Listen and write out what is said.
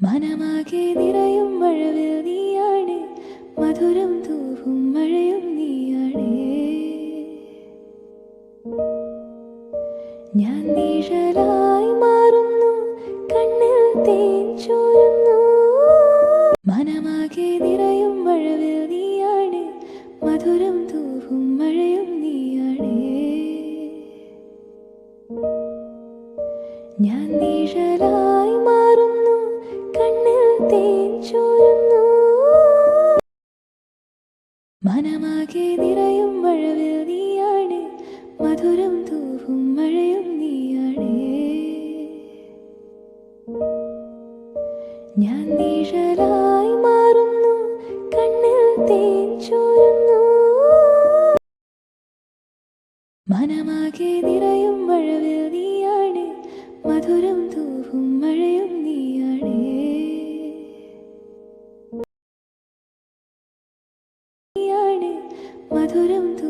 മനമാകെ നിറയും മഴവിൽ നീയാണ്, മധുരം തൂവും മഴയും നീയാണ്. ഞാൻ നിഴലായി മാറുന്നു, കണ്ണിൽ തേൻ ചോരുന്നു. മനമാകെ നിറയും മഴവിൽ നീയാണ്, മധുരം തൂവും മഴയും നീയാണ്. ഞാൻ നിഴലായി മാറുന്നു, കണ്ണിൽ തേൻ ചോരുന്നു. മനമാകെ നിറയും മഴവിൽ നീയാണ്, മധുരം തൂവും മഴയും നീയാണ്. ഞാൻ നിഴലായി മാറുന്നു, കണ്ണിൽ തേൻ ചോരുന്നു. മനമാകെ നിറയും മഴവിൽ നീയാണ്, മധുരം തൂവും മഴയും നീയാണ്. മധുരം തൂ